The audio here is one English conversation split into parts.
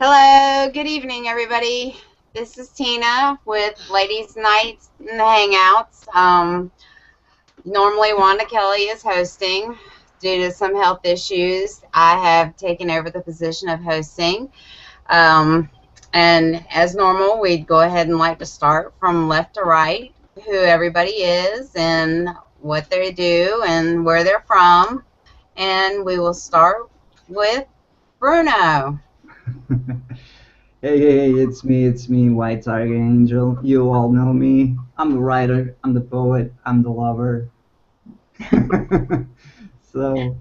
Hello, good evening, everybody. This is Tina with Ladies Nights and the Hangouts. Normally, Wanda Kelly is hosting. Due to some health issues, I have taken over the position of hosting. Um, and as normal, we'd go ahead and like to start from left to right, who everybody is and what they do and where they're from. And we will start with Bruno. Hey, it's me, White Tiger Angel. You all know me. I'm the writer, I'm the poet, I'm the lover. so,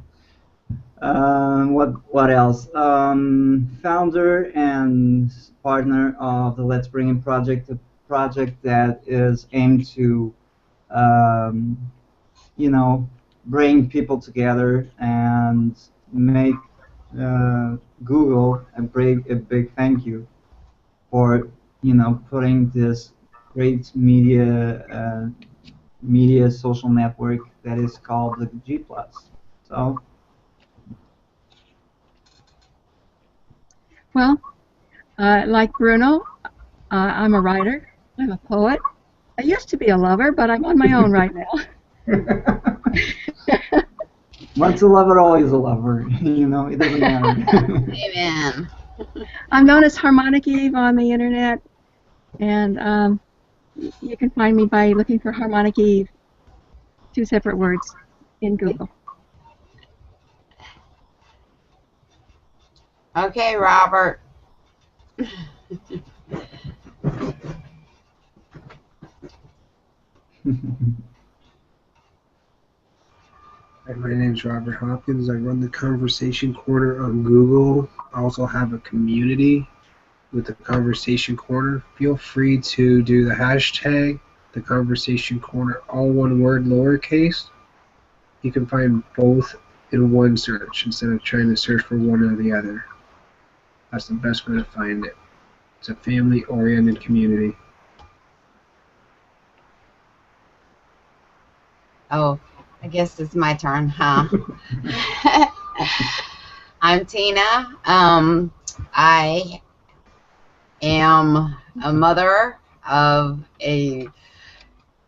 what else? Founder and partner of the Let's Bring In project, a project that is aimed to, um, you know, bring people together and make Google a big thank you for putting this great media social network that is called the G Plus. So Well, like Bruno, I'm a writer. I'm a poet. I used to be a lover, but I'm on my own right now. once a lover, always a lover. It doesn't matter. Amen. I'm known as Harmonic Eve on the internet, and you can find me by looking for Harmonic Eve, two separate words, in Google. Okay, Robert. Hi, my name is Robert Hopkins. I run the Conversation Corner on Google. I also have a community with the Conversation Corner. Feel free to do the hashtag, the Conversation Corner, all one word, lowercase. You can find both in one search instead of trying to search for one or the other. That's the best way to find it. It's a family-oriented community. Oh, I guess it's my turn, huh? I'm Tina. I am a mother of a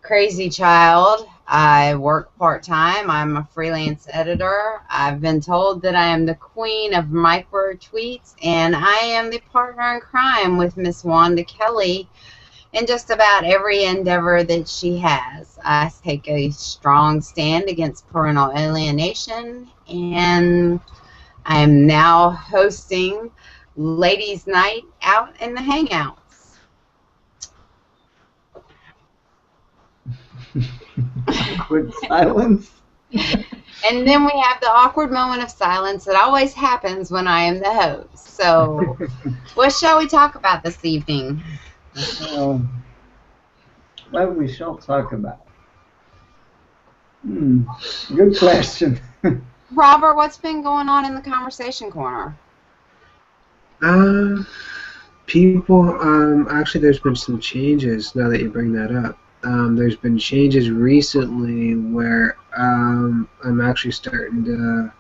crazy child. I work part-time. I'm a freelance editor. I've been told that I am the queen of micro tweets, and I am the partner in crime with Miss Wanda Kelly in just about every endeavor that she has. I take a strong stand against parental alienation, and I am now hosting Ladies Night out in the Hangouts. Awkward silence. And then we have the awkward moment of silence that always happens when I am the host. So, what shall we talk about this evening? What we shall talk about? Good question. Robert, what's been going on in the Conversation Corner? Actually, there's been some changes now that you bring that up. There's been changes recently where I'm actually starting to,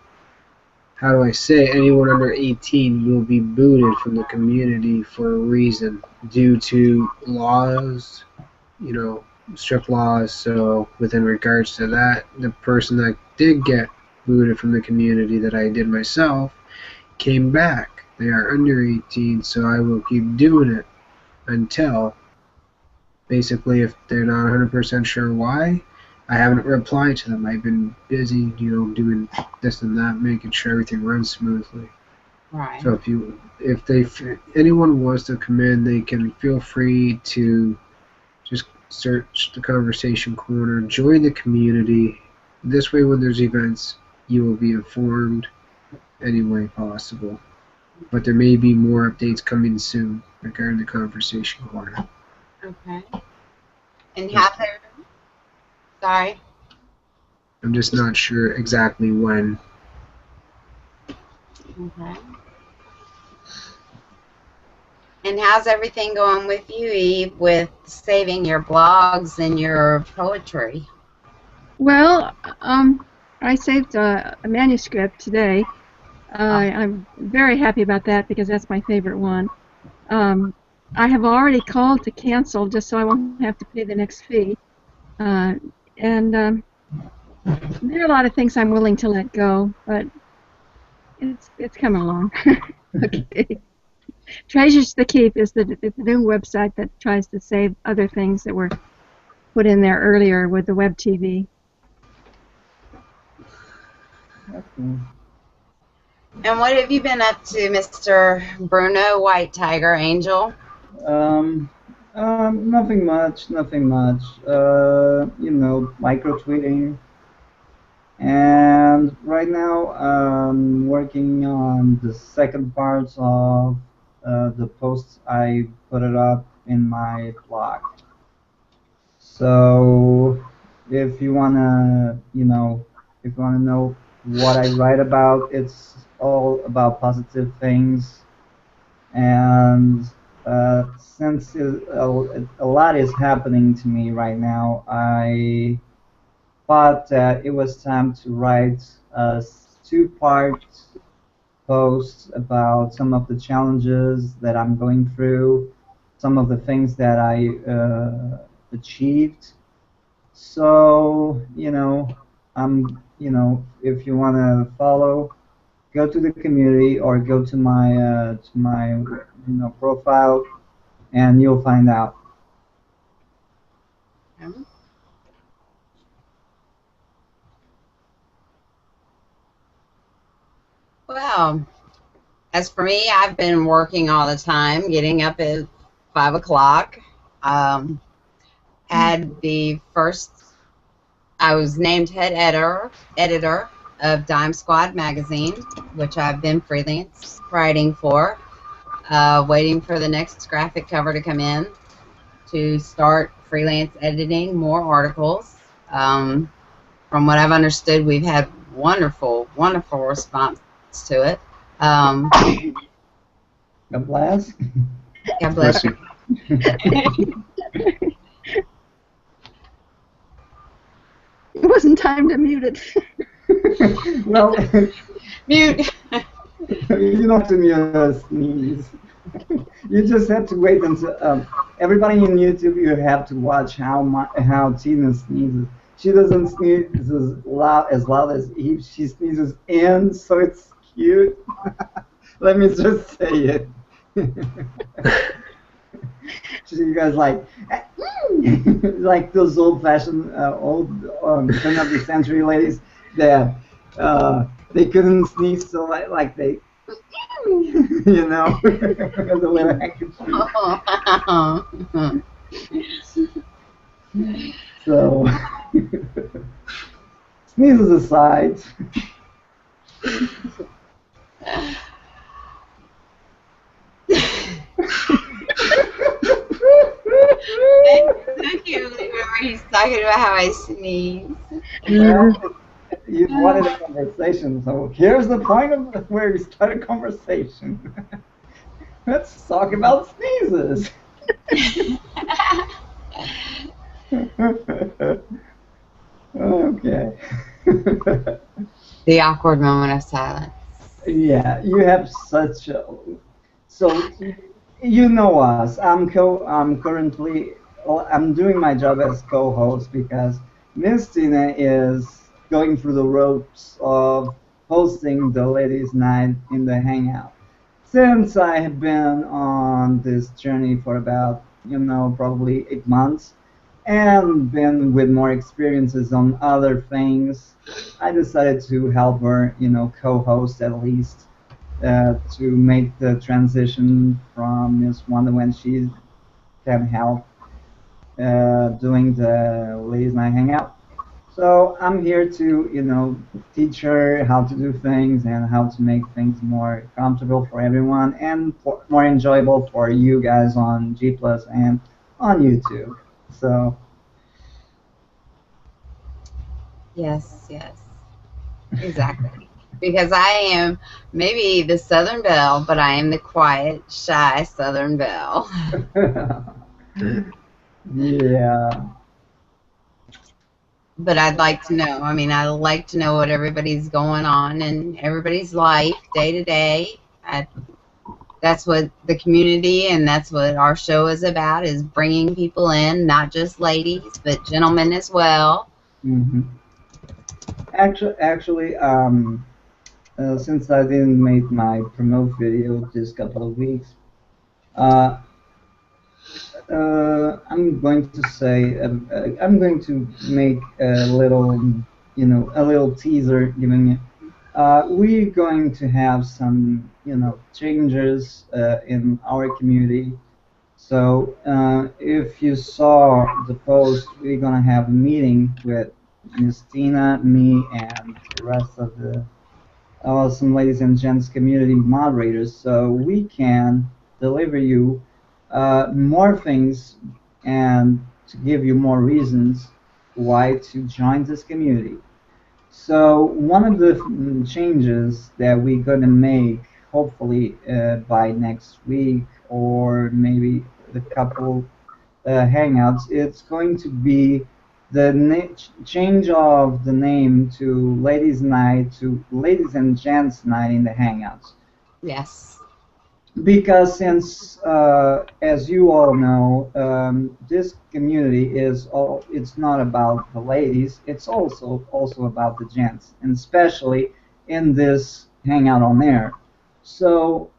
how do I say, anyone under 18 will be booted from the community for a reason due to laws, strict laws. So within regards to that, the person that did get booted from the community that I did myself came back. They are under 18, so I will keep doing it until, basically, if they're not 100% sure why, I haven't replied to them. I've been busy, doing this and that, making sure everything runs smoothly. Right. So if anyone wants to come in, they can feel free to just search the Conversation Corner, join the community. This way, when there's events, you will be informed any way possible. But there may be more updates coming soon regarding the Conversation Corner. Okay. And have there... Sorry. I'm just not sure exactly when. Okay. And how's everything going with you, Eve, with saving your blogs and your poetry? Well, I saved a manuscript today, I'm very happy about that because that's my favorite one. I have already called to cancel just so I won't have to pay the next fee. And there are a lot of things I'm willing to let go, but it's coming along. Okay. Treasures to Keep is the new website that tries to save other things that were put in there earlier with the web TV. And what have you been up to, Mr. Bruno White Tiger Angel? Nothing much, nothing much. You know, micro tweeting. And right now, I'm working on the second part of the posts I put it up in my blog. So, if you wanna, you know, if you wanna know what I write about, it's all about positive things. And since a lot is happening to me right now, I thought that it was time to write a two-part post about some of the challenges that I'm going through, some of the things that I achieved. So, if you want to follow, go to the community or go to my profile, and you'll find out. Well, as for me, I've been working all the time, getting up at 5 o'clock. Had the first, I was named head editor of Dime Squad magazine, which I've been freelance writing for, waiting for the next graphic cover to come in to start freelance editing more articles. From what I've understood, we've had wonderful response to it. God bless. God bless you. It wasn't time to mute it. Well, Mute. you don't have to mute a sneeze. You just have to wait until everybody in YouTube. You have to watch how Tina sneezes. She doesn't sneeze as loud as she sneezes in, so it's cute. Let me just say it. She goes like like those old-fashioned, turn of the century ladies that they couldn't sneeze, so like they, you know, with a little handkerchief. So, sneezes aside. I can't remember he's talking about how I sneeze. Well, you wanted a conversation, so here's the point of where we start a conversation. Let's talk about sneezes. Okay. The awkward moment of silence. Yeah, you have such a. So, you know us. I'm currently. I'm doing my job as co-host because Miss Tina is going through the ropes of hosting the ladies' night in the Hangout. Since I have been on this journey for about, probably 8 months, and been with more experiences on other things, I decided to help her, co-host at least, to make the transition from Miss Wonder when she can help doing the Ladies Night Hangout. So I'm here to, teach her how to do things and how to make things more comfortable for everyone and more enjoyable for you guys on G Plus and on YouTube. So. Yes, exactly. Because I am maybe the Southern Belle, but I am the quiet, shy Southern Belle. Yeah. but I'd like to know. I mean, I like to know what everybody's going on in everybody's life day to day. That's what the community and that's what our show is about, is bringing people in, not just ladies, but gentlemen as well. Hmm. Actually, since I didn't make my promote video this couple of weeks, uh, I'm going to say I'm going to make a little, a little teaser, giving it. We're going to have some, changes in our community. So if you saw the post, we're gonna have a meeting with Miss Tina, me, and the rest of the awesome ladies and gents community moderators, so we can deliver you more things and to give you more reasons why to join this community. So one of the changes that we're gonna make, hopefully by next week or maybe a couple Hangouts, it's going to be the change of the name to Ladies Night to Ladies and Gents Night in the Hangouts. Yes. Because since, as you all know, this community is all, it's not about the ladies, it's also about the gents, and especially in this hangout on air. So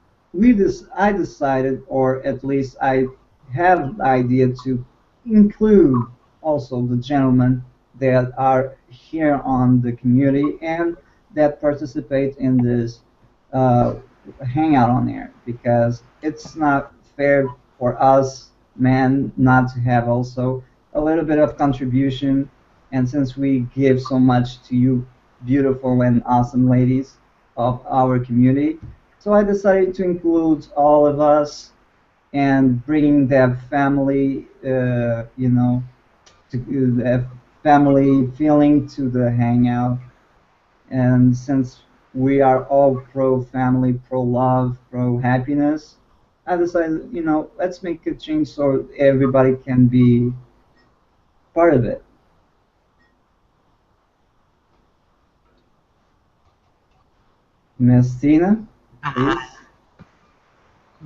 I decided, or at least I have the idea to include also the gentlemen that are here on the community and that participate in this uh, hang out on air, because it's not fair for us men not to have also a little bit of contribution. And since we give so much to you beautiful and awesome ladies of our community, so I decided to include all of us and bringing that family, to that family feeling to the hangout. And since we are all pro family, pro love, pro happiness, I decided, let's make a change so everybody can be part of it. Miss Tina, Uh, please.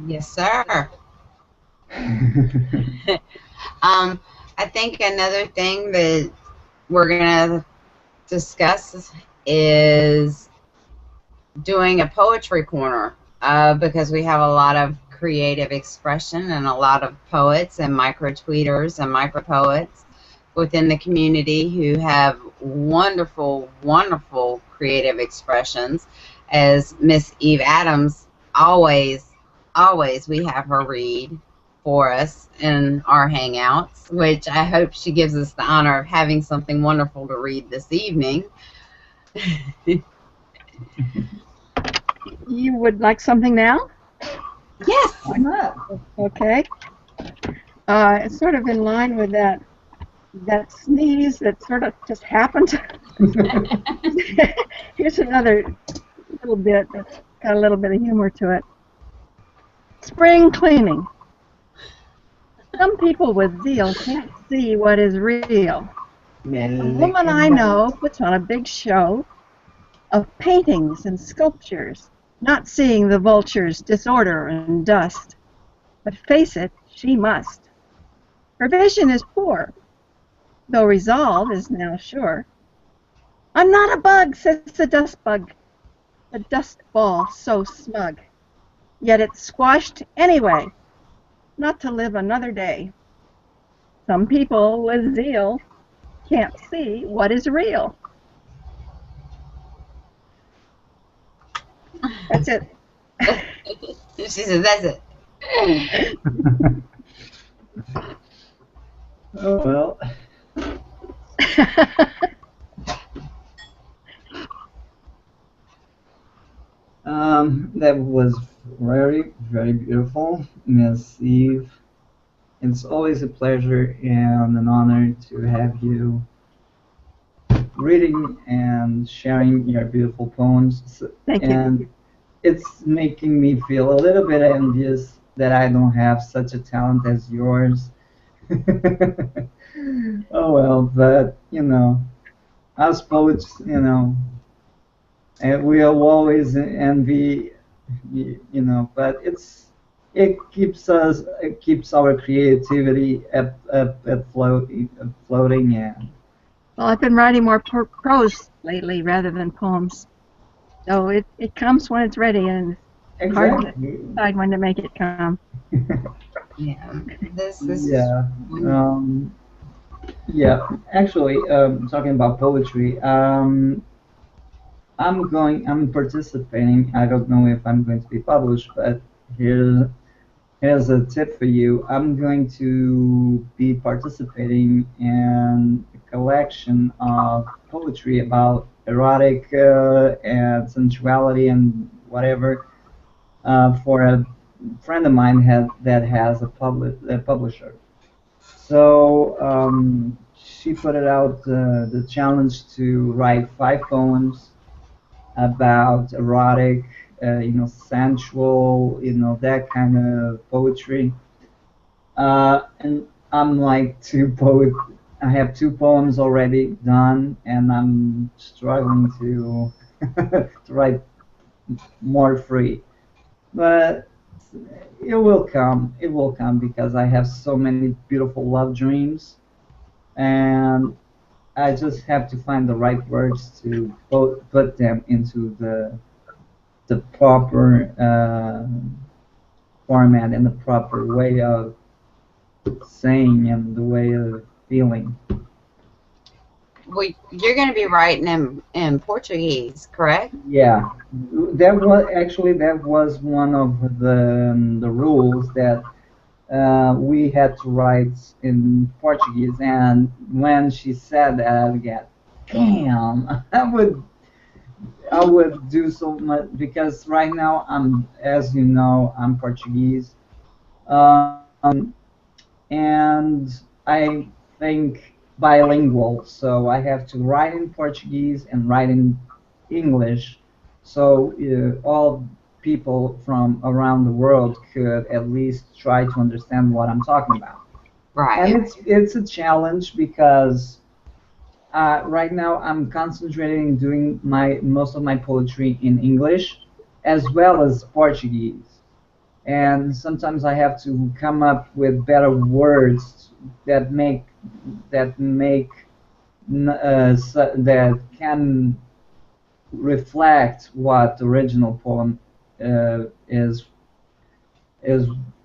yes, sir. I think another thing that we're gonna discuss is doing a poetry corner, because we have a lot of creative expression and a lot of poets and micro tweeters and micro poets within the community who have wonderful, wonderful creative expressions. As Miss Eve Adams always, always, we have her read for us in our hangouts, which I hope she gives us the honor of having something wonderful to read this evening. You would like something now? Yes. Why not? Okay. It's sort of in line with that sneeze that sort of just happened. Here's another little bit that's got a little bit of humor to it. Spring cleaning. Some people with zeal can't see what is real. A woman I know puts on a big show of paintings and sculptures, not seeing the vultures, disorder, and dust. But face it, she must. Her vision is poor, though resolve is now sure. I'm not a bug, says the dust bug, the dust ball so smug. Yet it's squashed anyway, not to live another day. Some people with zeal can't see what is real. That's it. She says, that's it. Oh, well. That was very, very beautiful, Miss Eve. It's always a pleasure and an honor to have you reading and sharing your beautiful poems. Thank you. And it's making me feel a little bit envious that I don't have such a talent as yours. Oh well, but us poets, and we'll always envy, but it keeps our creativity floating, and Well, I've been writing more prose lately rather than poems. So it comes when it's ready, and it's hard to exactly. decide when to make it come. Yeah, this is Yeah. one. Um, yeah. Actually, talking about poetry, I'm participating. I don't know if I'm going to be published, but here's here's a tip for you. I'm going to be participating in a collection of poetry about erotic and sensuality and whatever for a friend of mine that has a publisher. So she put it out the challenge to write 5 poems about erotic, sensual, that kind of poetry. And I'm like two poet. I have 2 poems already done, and I'm struggling to to write more free. But it will come. It will come because I have so many beautiful love dreams, and I just have to find the right words to put them into the proper format and the proper way of saying and the way of feeling. Well, you're going to be writing in Portuguese, correct? Yeah, that was one of the rules that we had to write in Portuguese, and when she said that, I get, damn, I would do so much because right now as you know, I'm Portuguese, um, and I think bilingual, so I have to write in Portuguese and write in English, so all people from around the world could at least try to understand what I'm talking about. And Right. it's a challenge because right now I'm concentrating doing my most of my poetry in English as well as Portuguese, and sometimes I have to come up with better words that make that can reflect what the original poem is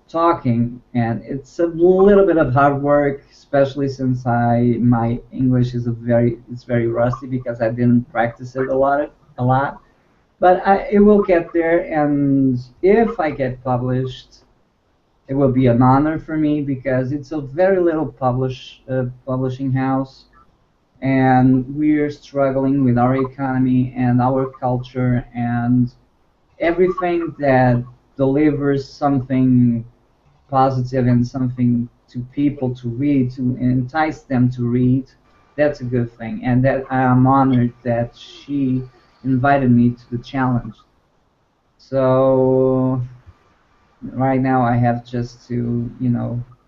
talking, and it's a little bit of hard work, especially since my English is it's very rusty because I didn't practice it a lot. But it will get there, and if I get published, it will be an honor for me because it's a very little publishing house, and we're struggling with our economy and our culture and everything that delivers something positive and something to people to read, to entice them to read. That's a good thing, and that I am honored that she invited me to the challenge. So right now I have just to,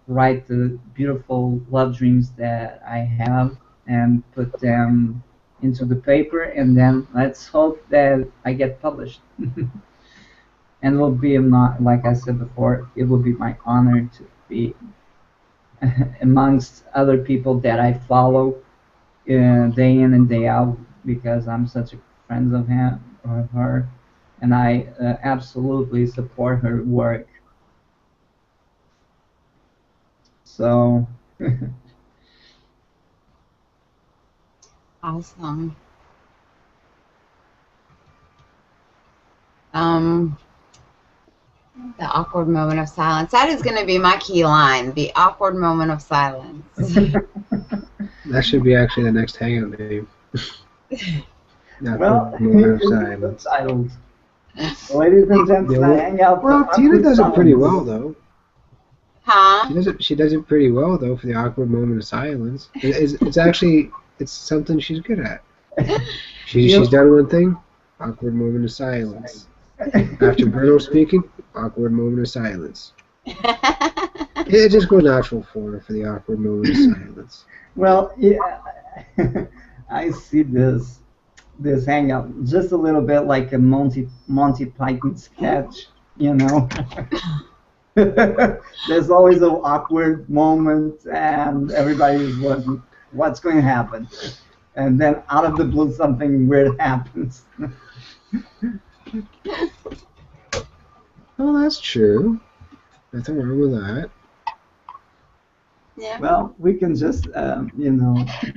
write the beautiful love dreams that I have and put them into the paper, and then let's hope that I get published. And it will be not like I said before, it will be my honor to be amongst other people that I follow day in and day out because I'm such a friend of him or her, and I absolutely support her work. So Awesome. Um, the awkward moment of silence. That is going to be my key line. The awkward moment of silence. That should be actually the next Hangout name. well, Awkward moment of it's silence. subtitled. Ladies and gents, Yeah, hang out. well, Tina does it pretty well though. Huh? She does it pretty well though for the awkward moment of silence. It's actually it's something she's good at. She's done one thing, awkward moment of silence. After Bruno speaking, awkward moment of silence. It just goes natural for her for the awkward moment of silence. Well, yeah, I see this hangout just a little bit like a Monty Python sketch, you know. There's always an awkward moment, and everybody's wondering what's going to happen, and then out of the blue, something weird happens. Oh, that's true. Nothing wrong with that. Yeah. Well, we can just,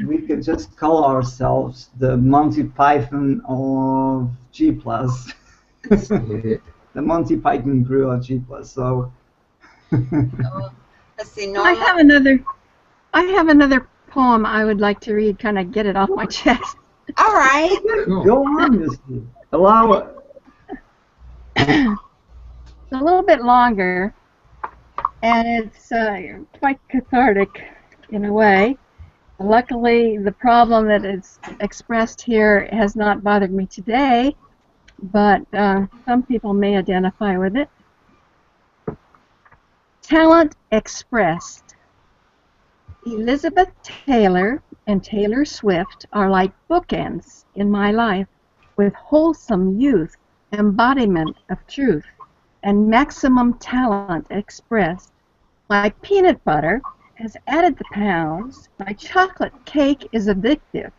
we could just call ourselves the Monty Python of G Plus, the Monty Python crew of G Plus. So, Let's see. I Norma. have another poem I would like to read, kind of get it off my chest. All right. Cool. go on, Misty. Allow it. It's a little bit longer, and it's quite cathartic in a way. Luckily, the problem that is expressed here has not bothered me today, but some people may identify with it. Talent expressed. Elizabeth Taylor and Taylor Swift are like bookends in my life, with wholesome youth, embodiment of truth, and maximum talent expressed. My peanut butter has added the pounds. My chocolate cake is addictive,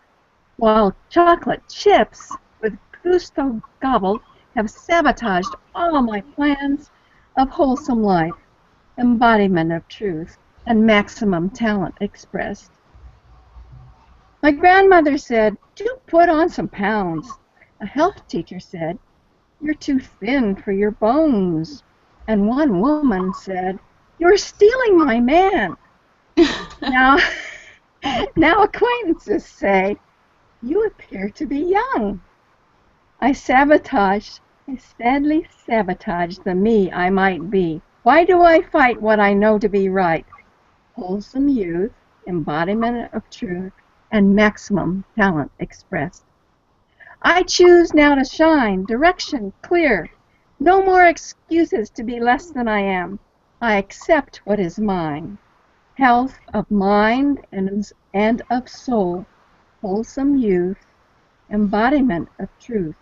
while chocolate chips with gusto gobbled have sabotaged all my plans of wholesome life, embodiment of truth, and maximum talent expressed. My grandmother said, "Do put on some pounds." A health teacher said, "You're too thin for your bones." And one woman said, "You're stealing my man." Now, now acquaintances say, "You appear to be young." I sadly sabotage the me I might be. Why do I fight what I know to be right? Wholesome youth, embodiment of truth, and maximum talent expressed. I choose now to shine, direction clear. No more excuses to be less than I am. I accept what is mine. Health of mind and of soul, wholesome youth, embodiment of truth,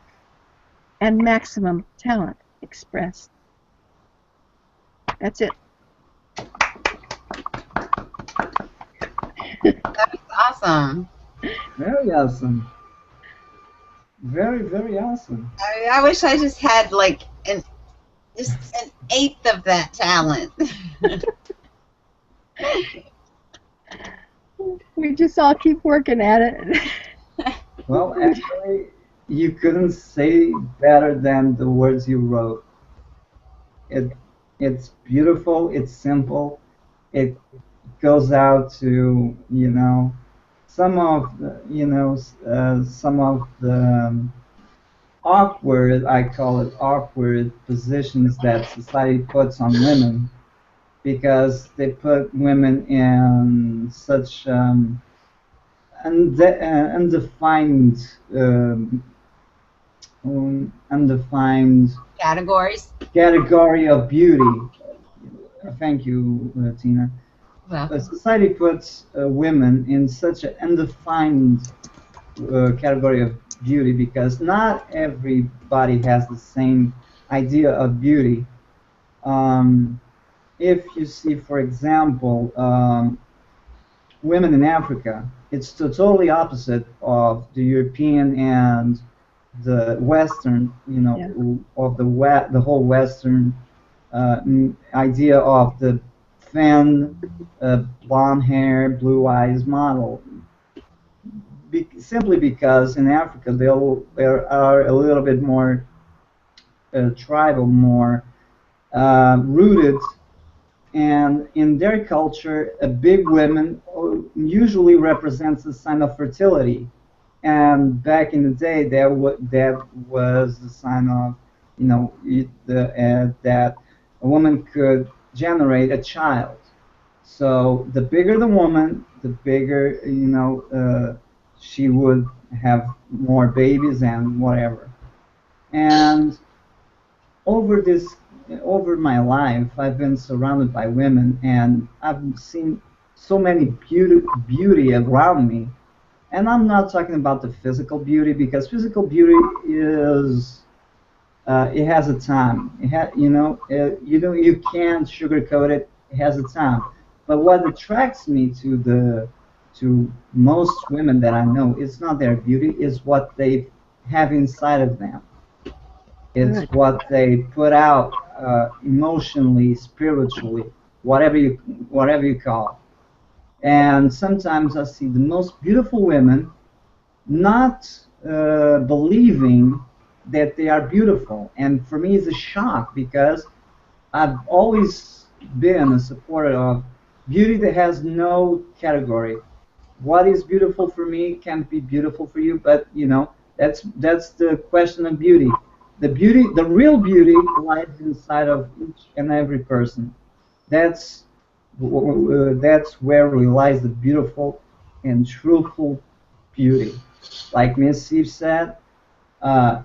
and maximum talent expressed. That's it. That was awesome. Very awesome. Very, very awesome. I wish I just had like just an eighth of that talent. We just all keep working at it. Well, actually, you couldn't say better than the words you wrote. It's beautiful. It's simple. It goes out to some of the awkward, I call it awkward positions that society puts on women, because they put women in such undefined undefined Categories. category of beauty. Thank you, Tina. Well, Society puts women in such an undefined category of beauty because not everybody has the same idea of beauty. If you see, for example, women in Africa, it's totally opposite of the European and the Western, of the whole Western idea of the thin, blonde hair, blue eyes model. Simply because in Africa they are a little bit more tribal, more rooted, and in their culture, a big woman usually represents a sign of fertility. And back in the day, that was the sign of, that a woman could generate a child. So the bigger the woman, the bigger, she would have more babies and whatever. And over this, over my life, I've been surrounded by women, and I've seen so many beauty around me, and I'm not talking about the physical beauty, because physical beauty is it has a time. You can't sugarcoat it. It has a time. But what attracts me to most women that I know, it's not their beauty, it's what they have inside of them. It's Good. what they put out emotionally, spiritually, whatever you whatever you call. And sometimes I see the most beautiful women not believing that they are beautiful. And for me, it's a shock, because I've always been a supporter of beauty that has no category. What is beautiful for me can't be beautiful for you, but that's the question of beauty. The real beauty lies inside of each and every person. That's that's where lies the beautiful and truthful beauty. Like Miss Steve said, uh,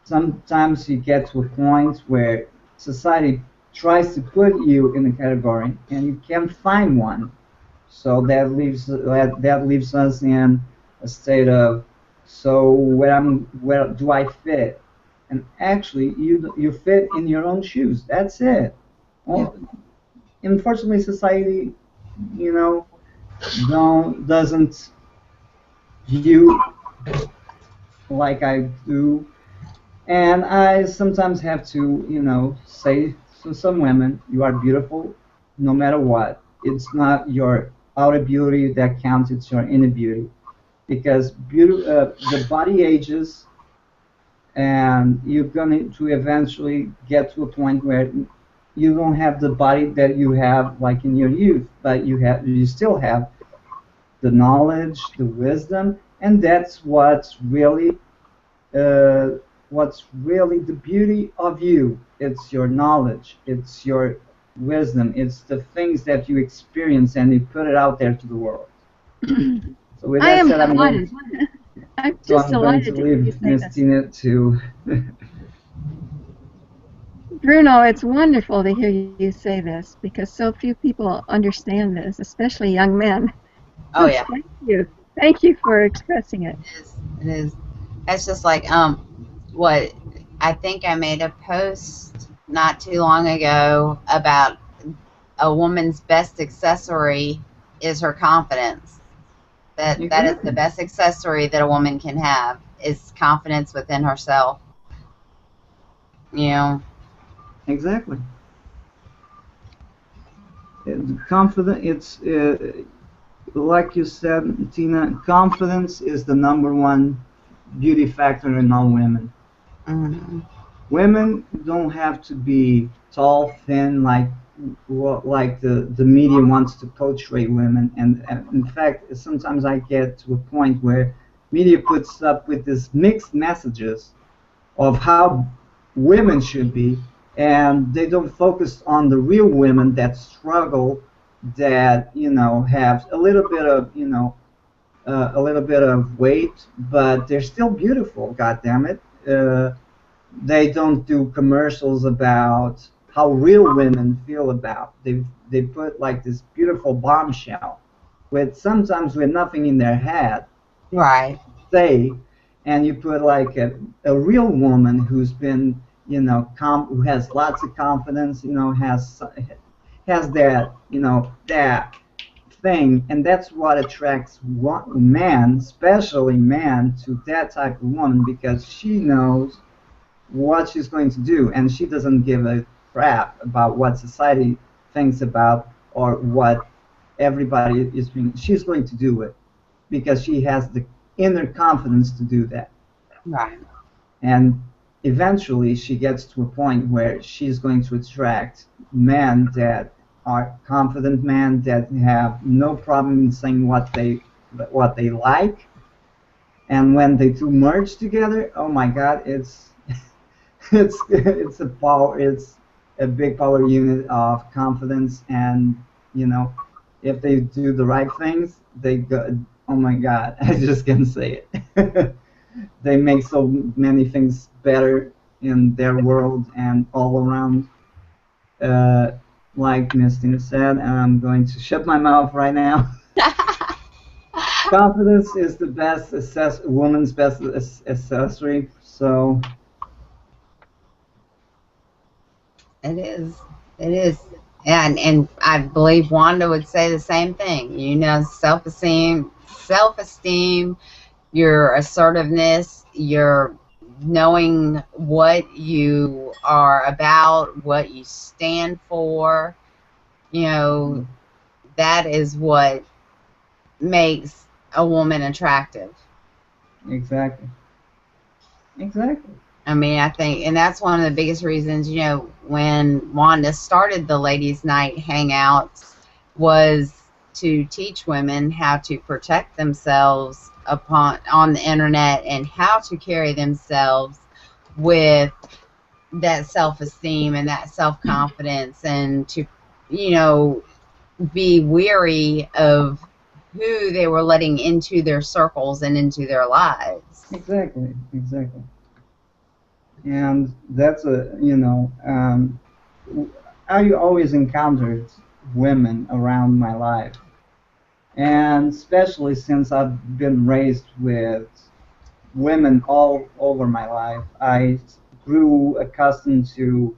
sometimes you get to a point where society tries to put you in a category and you can't find one. So that leaves us in a state of, so where do I fit? And actually, you fit in your own shoes. That's it. Yeah. Well, unfortunately, society, you know, doesn't view like I do. And I sometimes have to, say to some women, you are beautiful no matter what. It's not your outer beauty that counts, it's your inner beauty. Because the body ages, and you're going to eventually get to a point where you don't have the body that you have like in your youth, but you still have the knowledge, the wisdom, and that's uh, what's really the beauty of you. It's your knowledge, it's your wisdom, it's the things that you experience and you put it out there to the world. So with I that am said, delighted. I'm just I'm going to delighted to hear you leave say Miss this. Tina to. Bruno, it's wonderful to hear you say this because so few people understand this, especially young men. Oh So yeah, thank you. Thank you for expressing it. it is. It is. It's just like what I think I made a post not too long ago about a woman's best accessory is her confidence. That is the Exactly. best accessory that a woman can have is confidence within herself. You know. Exactly. Confident. It's like you said, Tina. Confidence is the number one beauty factor in all women. Mhm. Women don't have to be tall, thin, like the media wants to portray women. And in fact, sometimes I get to a point where media puts up with these mixed messages of how women should be, and they don't focus on the real women that struggle, that have a little bit of a little bit of weight, but they're still beautiful. God damn it! They don't do commercials about how real women feel about. They put like this beautiful bombshell with sometimes with nothing in their head Right. say, and you put like a real woman who's been, who has lots of confidence, has that, that thing, and that's what attracts men, especially men, to that type of woman, because she knows what she's going to do, and she doesn't give a crap about what society thinks about or what everybody is doing. She's going to do it because she has the inner confidence to do that. Right. And eventually she gets to a point where she's going to attract men that are confident men that have no problem in saying what they like. And when they two merge together, oh my God, it's a big power unit of confidence. And you know if they do the right things, they go, oh my God, I just can't say it. They make so many things better in their world and all around. uh, like Miss Tina said, and I'm going to shut my mouth right now. confidence is the best woman's best accessory. So It is. It is. And I believe Wanda would say the same thing. You know, self esteem, your assertiveness, your knowing what you are about, what you stand for, you know, that is what makes a woman attractive. exactly, exactly, I mean, I think, and that's one of the biggest reasons, you know, when Wanda started the ladies' night hangouts was to teach women how to protect themselves on the internet and how to carry themselves with that self-esteem and that self-confidence, and to, you know, be weary of who they were letting into their circles and into their lives. exactly, exactly. And that's I always encountered women around my life, and especially since I've been raised with women all over my life, I grew accustomed to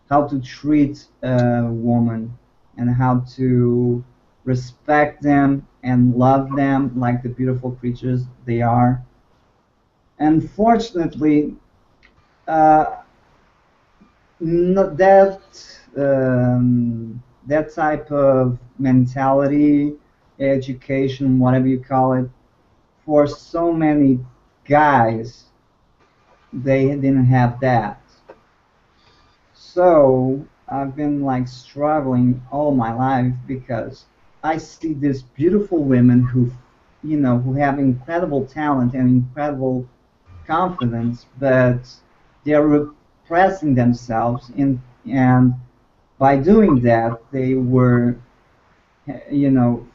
how to treat a woman and how to respect them and love them like the beautiful creatures they are. Unfortunately, uh, not that type of mentality, education, whatever you call it, for so many guys, they didn't have that. So I've been like struggling all my life because I see these beautiful women who have incredible talent and incredible confidence, but they're repressing themselves and by doing that, they were,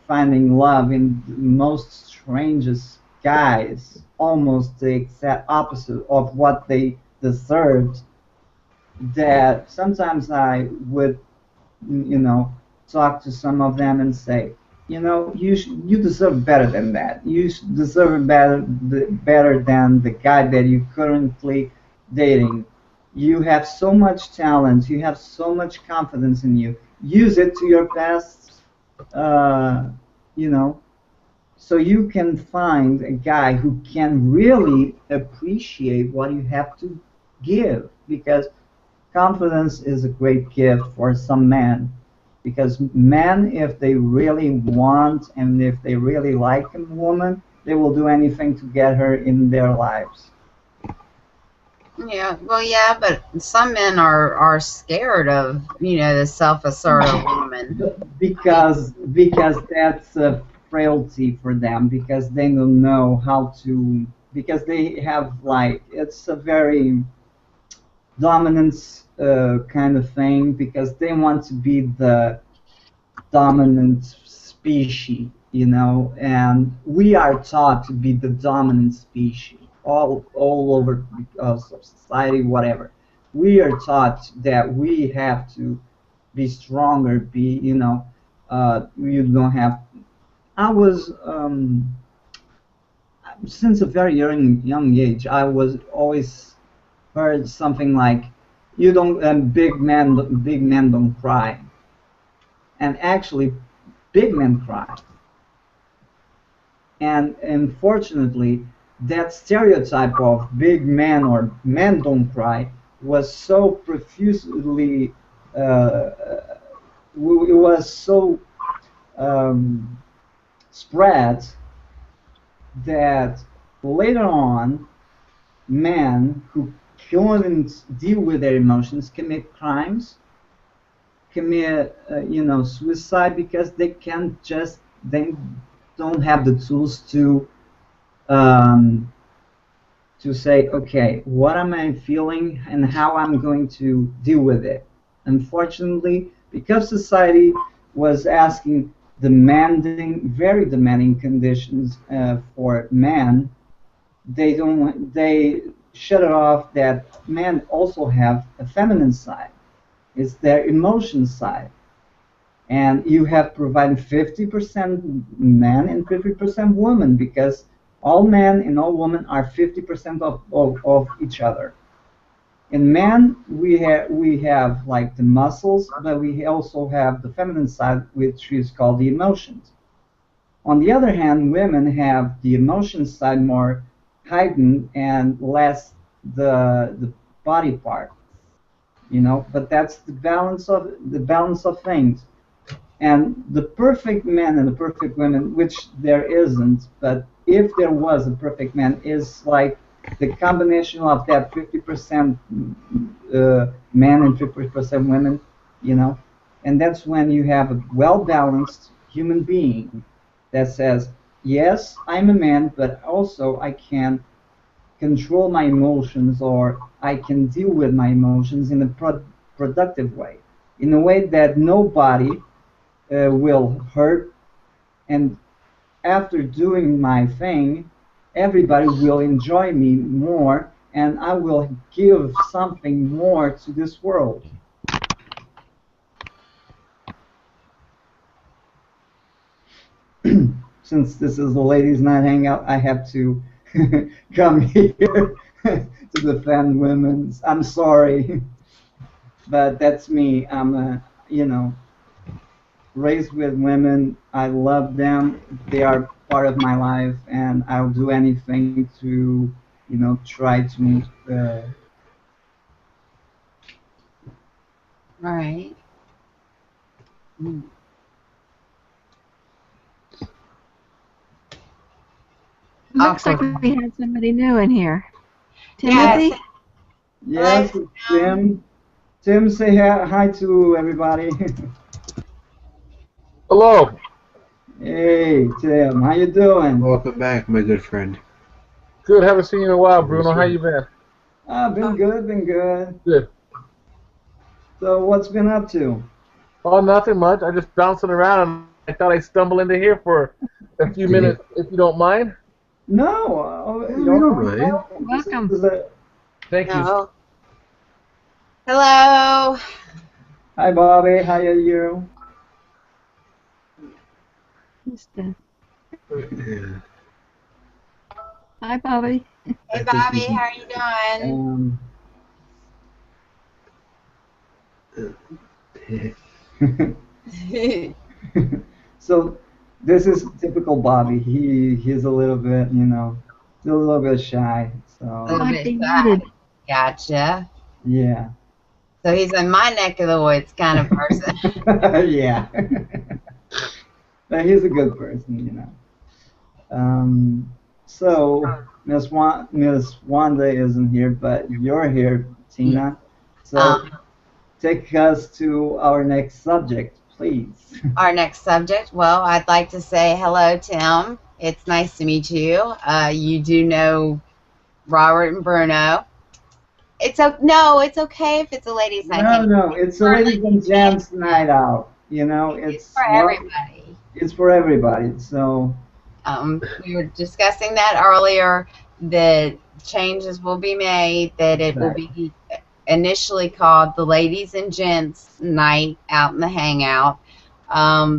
finding love in the most strangest guys, almost the exact opposite of what they deserved. That sometimes I would, you know, talk to some of them and say, you deserve better than that. You deserve better than the guy that you currently dating. You have so much talent. You have so much confidence in you. Use it to your best, uh, you know, so you can find a guy who can really appreciate what you have to give, because confidence is a great gift for some men, because men, if they really want and if they really like a woman, they will do anything to get her in their lives. Yeah, well, yeah, but some men are scared of, you know, the self-assertive woman. Because that's a frailty for them, because they don't know how to, because they have like, it's a very dominance kind of thing, because they want to be the dominant species, and we are taught to be the dominant species all over, because of society, whatever. We are taught that we have to be stronger, you don't have. I was since a very young age, I was always heard something like, "You don't, big men don't cry," and actually, big men cry. And unfortunately, that stereotype of big men or men don't cry was so profusely, it was so um, spread that later on, men who couldn't deal with their emotions commit crimes, commit, suicide, because they don't have the tools um, to say, okay, what am I feeling and how I'm going to deal with it. Unfortunately, because society was asking very demanding conditions for men, they shut it off that men also have a feminine side. It's their emotion side. and you have provided 50% men and 50% women, because all men and all women are 50% of each other. In men, we have like the muscles, but we also have the feminine side, which is called the emotions. On the other hand, women have the emotion side more heightened and less the body part, But that's the balance of things. And the perfect man and the perfect women, which there isn't, but if there was a perfect man, is like the combination of that 50% men and 50% women, you know. And that's when you have a well-balanced human being that says, yes, I'm a man, but also I can control my emotions, or I can deal with my emotions in a productive way, in a way that nobody will hurt, and after doing my thing, everybody will enjoy me more, and I will give something more to this world. Since this is the ladies' night hangout, I have to come here to defend women's. I'm sorry, but that's me. I'm raised with women. I love them. They are part of my life, and I'll do anything to, try to. Right. Mm. Looks like Awkward. we had somebody new in here. Yes. Timothy? Yes, Hello, Tim. Tim, say hi to everybody. Hello. Hey, Tim, how you doing? Welcome back, my good friend. Good. Haven't seen you in a while, Yes, Bruno. How sir. you been? Been good, been good. Good. So, what's been up to? Oh, nothing much. I just bouncing around, and I thought I'd stumble into here for a few minutes, if you don't mind. No, Yeah, we you're don't quite mind. welcome. Welcome. Thank you. No. Hello. Hi, Bobby. How are you? Yeah. Hi, Bobby. Hey, I think Bobby. he's. How are you doing? So, this is typical Bobby. He's a little bit, still a little bit shy. A So, little Might bit be shy. muted. Gotcha. yeah. So he's in my neck of the woods kind of person. Yeah. But he's a good person. So Miss Wanda isn't here, but you're here, Tina. So Um, take us to our next subject, please. our next subject. Well, I'd like to say hello, Tim. It's nice to meet you. You do know Robert and Bruno. No, it's okay if it's a ladies' night No, hang. no, it's a For ladies and ladies gents night out. it's for It's well, everybody. it's for everybody. So We were discussing that earlier. That changes will be made. That it will exactly. be initially called the Ladies and Gents Night Out in the Hangout,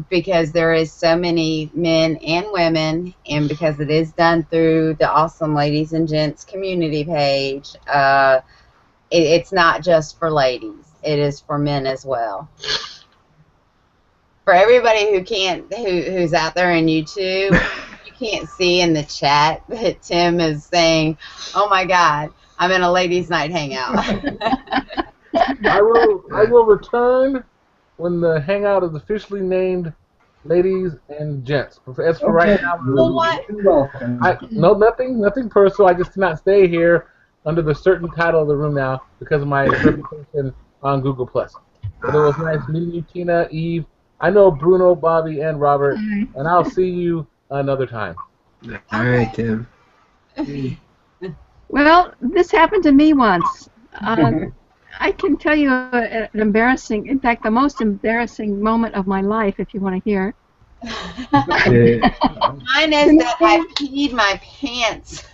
because there is so many men and women, and because it is done through the awesome Ladies and Gents community page. It's not just for ladies; it is for men as well. For everybody who's out there in YouTube, you can't see in the chat, but Tim is saying, "Oh my God, I'm in a ladies' night hangout." I will return when the hangout is officially named Ladies and Gents. As for right Okay, now, Well, what? you're welcome. nothing personal. I just cannot stay here under the certain title of the room now because of my reputation on Google Plus. But it was nice meeting you, Tina, Eve. I know Bruno, Bobby, and Robert, Hi. and I'll see you another time. All right, Tim. Well, this happened to me once. I can tell you an embarrassing, in fact, the most embarrassing moment of my life, if you want to hear. Mine is that I peed my pants.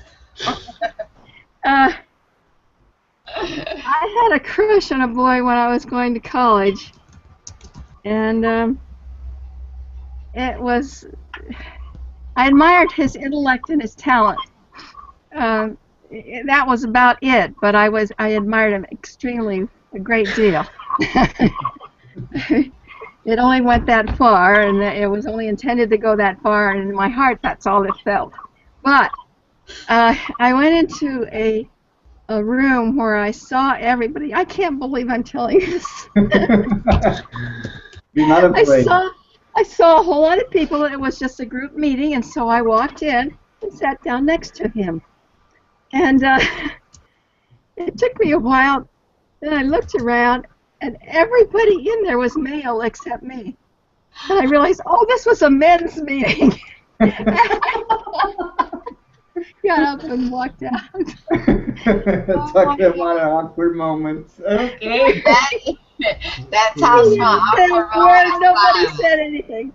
I had a crush on a boy when I was going to college, and it was, I admired his intellect and his talent. That was about it, but I admired him extremely, a great deal. It only went that far, and it was only intended to go that far, and in my heart, that's all it felt. But I went into a room where I saw everybody. I can't believe I'm telling you this. Be not afraid. I saw a whole lot of people. It was just a group meeting, and so I walked in and sat down next to him. And it took me a while. Then I looked around, and everybody in there was male except me. And I realized, oh, this was a men's meeting. Got up and walked out. Talking about awkward moments. Okay. That tops my awkward moment. Nobody said anything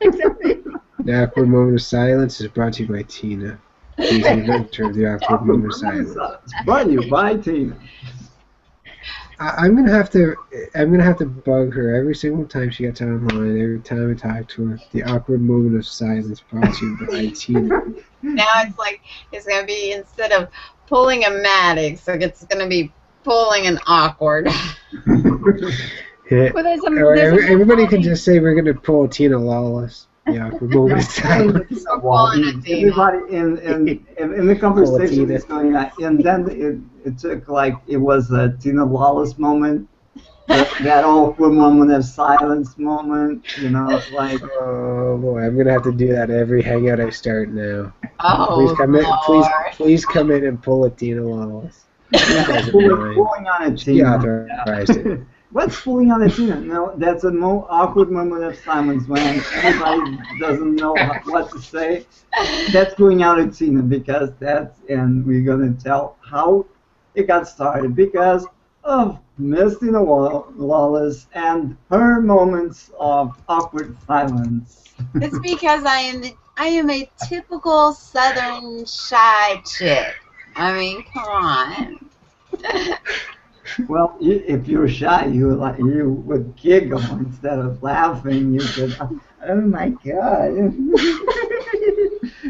except me. The awkward moment of silence is brought to you by Tina. She's the inventor of the awkward moment of silence. Brought to you by Tina. I'm gonna have to bug her every single time she gets online. Every time I talk to her, the awkward moment of silence brought to you by Tina. Now it's gonna be, instead of pulling a Maddox, it's gonna be pulling an awkward. Well, Everybody can just say we're gonna pull Tina Lawless. The awkward moment of silence. Everybody in the conversation is going on, and then it took it was a Tina Lawless moment, that awkward moment of silence moment, Oh boy, I'm gonna have to do that every hangout I start now. Oh, please come in, please come in and pull a Tina Lawless. Pulling on a Tina. Yeah, authorized it. What's pulling on a Tina? No, that's a awkward moment of silence when everybody doesn't know what to say. That's pulling out a Tina, because and we're gonna tell how it got started because of Miss Tina Lawless and her moments of awkward silence. It's because I am a typical Southern shy chick. I mean, come on. Well, if you're shy, you would giggle instead of laughing. You could, oh my God.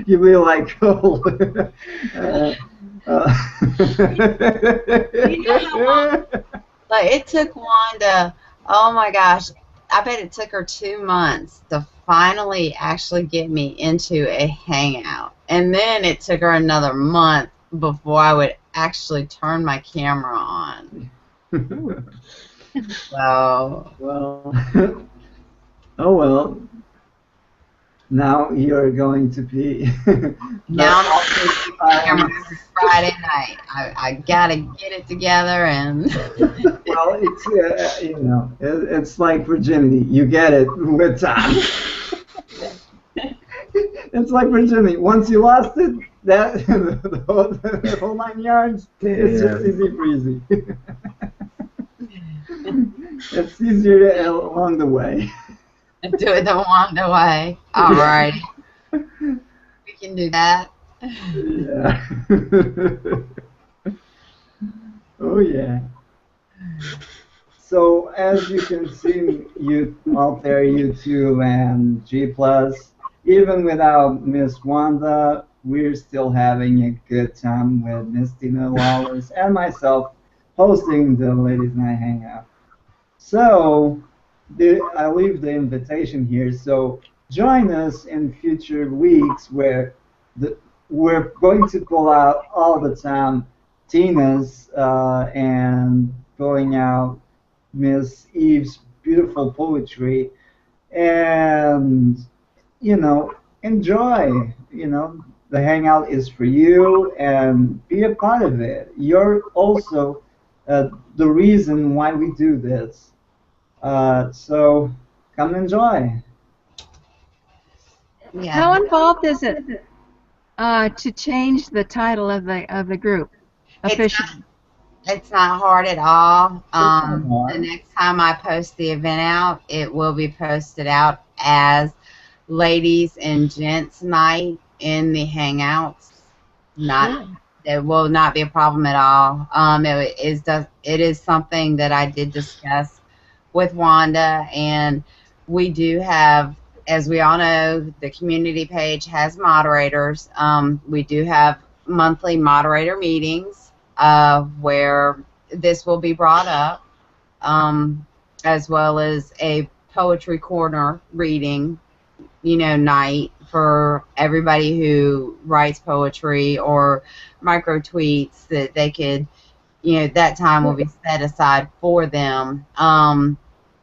You'd be like, oh. You know how long? It took Wanda, oh my gosh, I bet it took her 2 months to finally actually get me into a hangout. And then it took her another month before I would actually turn my camera on. So. Well, oh well. Now you're going to be. Now I'm on the camera Friday night. I gotta get it together and. Well, it's it's like virginity. You get it with time. It's like virginity. Once you lost it, the whole 9 yards, it's just easy breezy. It's easier along the way. Do it the Wanda way. All right. We can do that. Yeah. Oh yeah. So as you can see, you out there, YouTube and G+, even without Miss Wanda, we're still having a good time with Miss Tina Lawless and myself hosting the Ladies Night Hangout. So I leave the invitation here. So join us in future weeks where we're going to pull out all the time Tina's and going out Miss Eve's beautiful poetry, and enjoy. The hangout is for you, and be a part of it. You're also the reason why we do this. So come and enjoy. Yeah. How involved is it to change the title of the group officially? It's not hard at all. not hard. The next time I post the event out, it will be posted out as Ladies and Gents Night in the Hangouts. It will not be a problem at all. It is something that I did discuss with Wanda, and we do have as we all know, the community page has moderators. We do have monthly moderator meetings where this will be brought up, as well as a poetry corner reading, night for everybody who writes poetry or micro tweets that they could, that time will be set aside for them.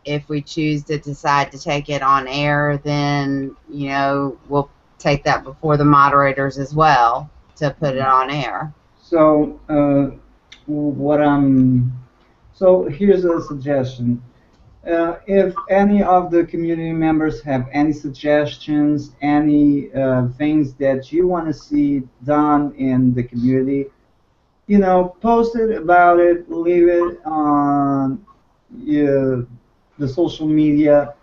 If we choose to decide to take it on air, then, we'll take that before the moderators as well to put it on air. So, so here's a suggestion. If any of the community members have any suggestions, any things that you want to see done in the community, post it about it, leave it on the social media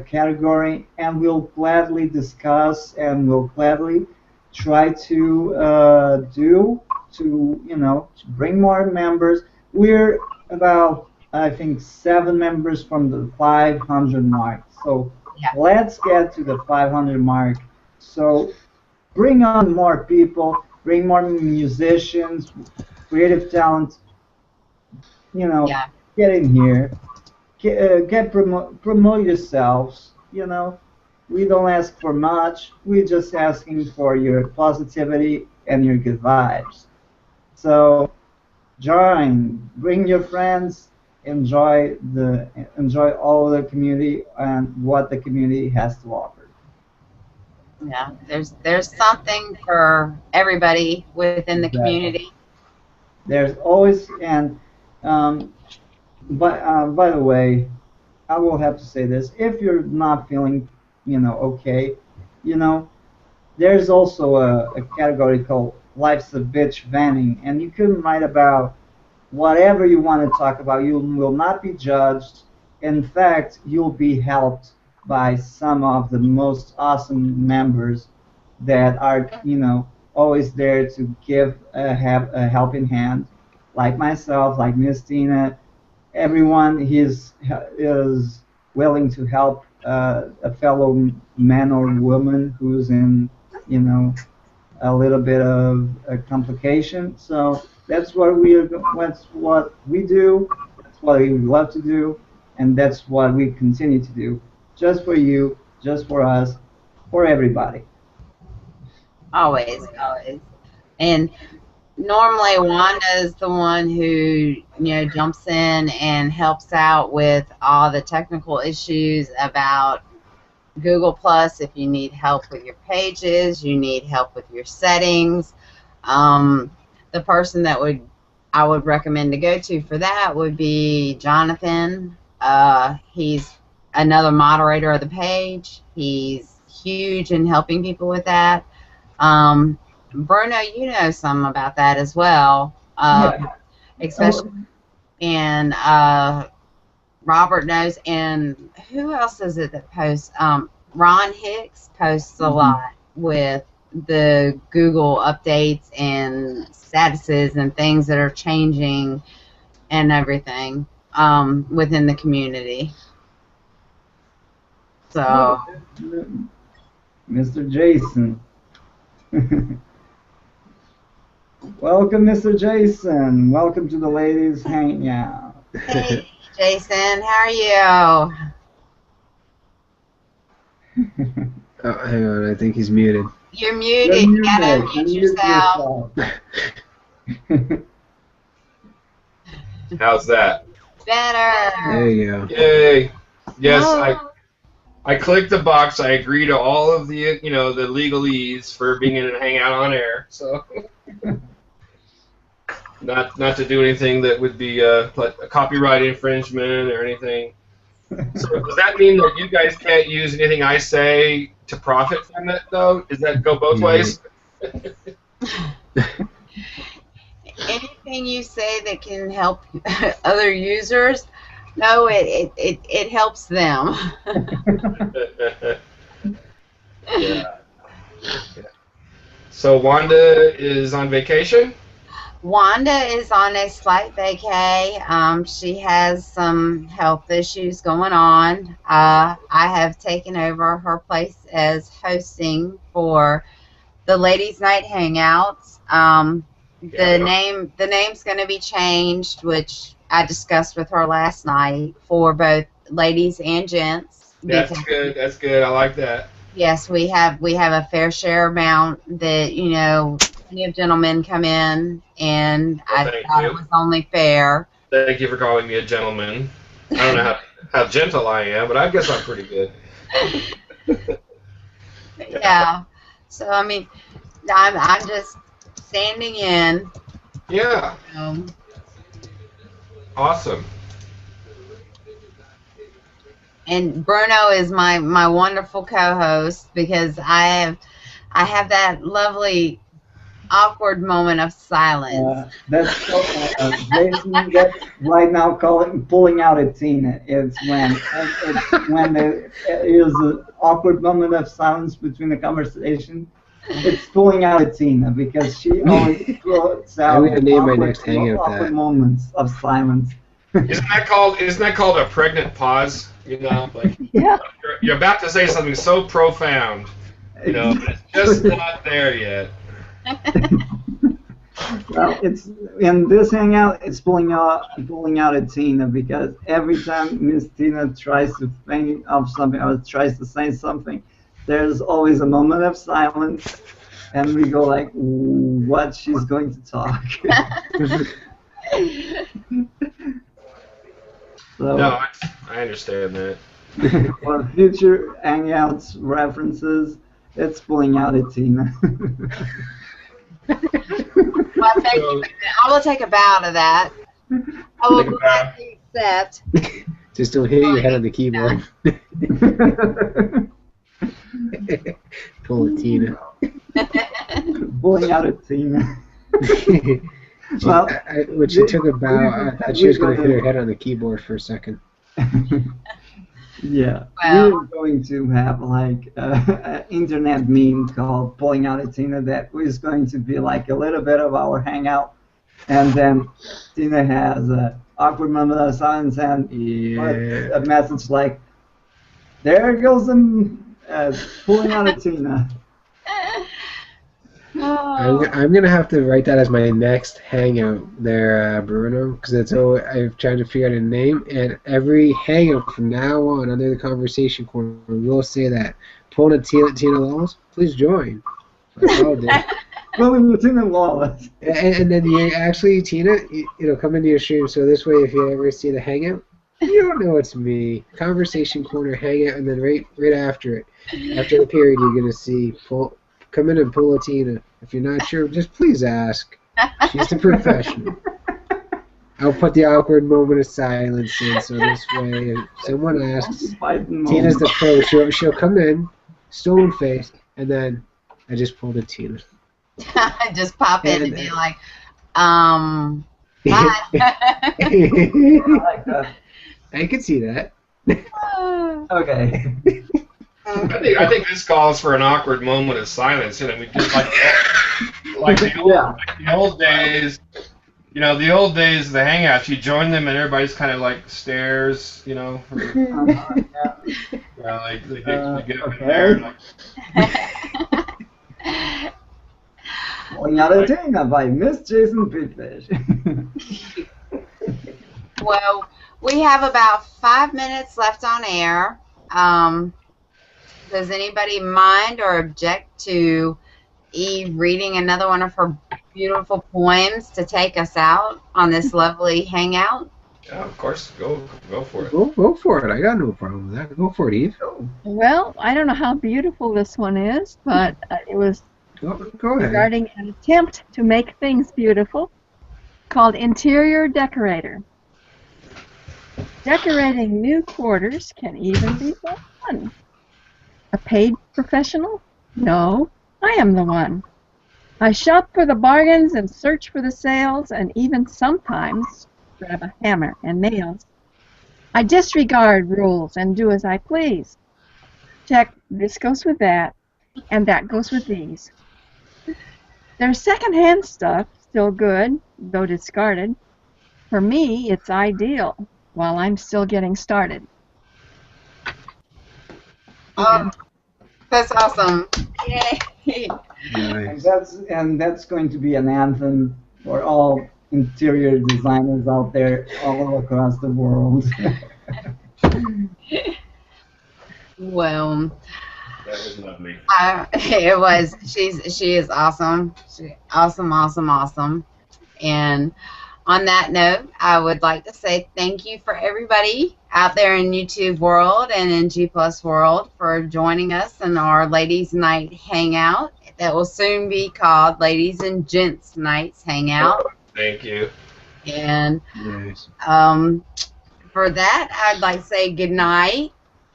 category, and we'll gladly discuss and we'll gladly try to to bring more members. We're about, I think, 7 members from the 500 mark. So Yeah. let's get to the 500 mark. So bring on more people, bring more musicians, creative talent. Yeah. Get in here, promote yourselves. We don't ask for much. We're just asking for your positivity and your good vibes. So join, bring your friends, enjoy all the community and what the community has to offer. Yeah, there's something for everybody within the community. There's always, and by the way, I will have to say this: if you're not feeling, okay, there's also a category called "Life's a Bitch" venting, and you can write about whatever you want to talk about. You will not be judged. In fact, you'll be helped by some of the most awesome members that are, always there to have a helping hand, like myself, like Miss Tina. Everyone is willing to help a fellow man or woman who's in, a little bit of a complication. So that's what we do. That's what we love to do, and that's what we continue to do, just for you, just for us, for everybody. Always, always. And normally Wanda is the one who, jumps in and helps out with all the technical issues about Google Plus. If you need help with your pages, you need help with your settings. The person that I would recommend to go to for that would be Jonathan. He's another moderator of the page. He's huge in helping people with that. Bruno, you know some about that as well. Yeah. Especially, and Robert knows, and who else is it that posts? Ron Hicks posts a lot with the Google updates and statuses and things that are changing and everything within the community. So, Mr. Jason. Welcome, Mr. Jason. Welcome to the ladies' hangout. hey, Jason, how are you? Oh, hang on, I think he's muted. You're muted. You gotta mute yourself. How's that? Better. There you go. Yay! Yes, Oh. I clicked the box. I agree to all of the the legalese for being in a hangout on air. So not to do anything that would be like a copyright infringement or anything. So does that mean that you guys can't use anything I say to profit from it, though? Does that go both ways? Anything you say that can help other users, no, it helps them. Yeah. So Wanda is on vacation? Wanda is on a slight vacay. She has some health issues going on. I have taken over her place as hosting for the Ladies' Night Hangouts. The name's going to be changed, which I discussed with her last night, for both ladies and gents. That's good. That's good. I like that. Yes, we have a fair share amount that, plenty of gentlemen come in, and Well, I thank thought you. it was only fair. Thank you for calling me a gentleman. I don't know how gentle I am, but I guess I'm pretty good. Yeah. So I mean, I'm just standing in. Yeah. Awesome. And Bruno is my wonderful co-host, because I have that lovely awkward moment of silence. That's Jason. That's right now pulling out a Tina. It's when there is an awkward moment of silence between the conversation. It's pulling out a Tina, because she always puts out I'm gonna name my next hangout awkward that. moments of silence. Isn't that called a pregnant pause? Like Yeah. you're about to say something so profound, but it's just not there yet. Well, it's in this hangout. It's pulling out a Tina, because every time Miss Tina tries to think of something or tries to say something, there's always a moment of silence, and we go like, "What she's going to talk?" So, No, I understand that. for future hangouts references, it's pulling out a Tina. Well, thank you. I will take a bow to that. I will Take a bow. gladly accept. Just don't hit your head on the keyboard. Pull a Tina. Pulling out a Tina. Well, When she took a bow, I thought she was going to hit her head on the keyboard for a second. Yeah, Well- we're going to have like an internet meme called "Pulling Out a Tina" that is going to be like a little bit of our hangout, and then Tina has an awkward moment of silence and Yeah. a message like, "There goes pulling out a Tina." Oh. I'm gonna have to write that as my next hangout there, Bruno, because that's all I've tried to figure out a name. And every hangout from now on, under the conversation corner, we'll say that. Pulling a Tina Laws, please join. That's all, dude. Pulling a Tina Wallace. And then you actually, Tina, it'll come into your stream. So this way, if you ever see the hangout, you don't know it's me. Conversation corner hangout, and then right after it, after the period, you're gonna see come in and pull a Tina. If you're not sure, just please ask. She's the professional. I'll put the awkward moment of silence in, so this way, if someone asks, Tina's the pro. She'll come in, stone faced, and then I just pulled a Tina. Just pop in and be like, hi. I can see that. Okay. I think this calls for an awkward moment of silence. We just like the old days. The old days of the hangouts. You join them and everybody's kind of like stares. They get up in there. And Pulling Out a Tina by Miss Jason Pitfish. Well, we have about 5 minutes left on air. Does anybody mind or object to Eve reading another one of her beautiful poems to take us out on this lovely hangout? Yeah, of course. Go for it. Go for it. I got no problem with that. Go for it, Eve. Well, I don't know how beautiful this one is, but it was Go ahead. regarding an attempt to make things beautiful called Interior Decorator. Decorating new quarters can even be fun. A paid professional? No, I am the one. I shop for the bargains and search for the sales, and even sometimes grab a hammer and nails. I disregard rules and do as I please. Check, this goes with that, and that goes with these. There's secondhand stuff, still good, go discarded. For me, it's ideal while I'm still getting started. Oh, that's awesome. Yay. Nice. And that's going to be an anthem for all interior designers out there all across the world. Well, That was lovely. it was. She is awesome. Awesome, awesome, awesome. And on that note, I would like to say thank you for everybody out there in YouTube world and in G Plus world for joining us in our Ladies Night Hangout that will soon be called Ladies and Gents Nights Hangout. Thank you. And Nice. for that, I'd like to say good night,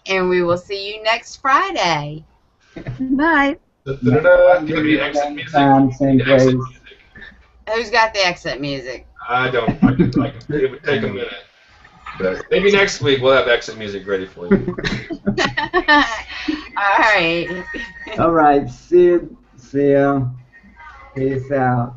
and we will see you next Friday. Good night. Da-da-da. Give me exit music. Same Exit place. music. Who's got the exit music? I don't. It would take a minute. But maybe next week we'll have exit music ready for you. All right. All right. See ya. Peace out.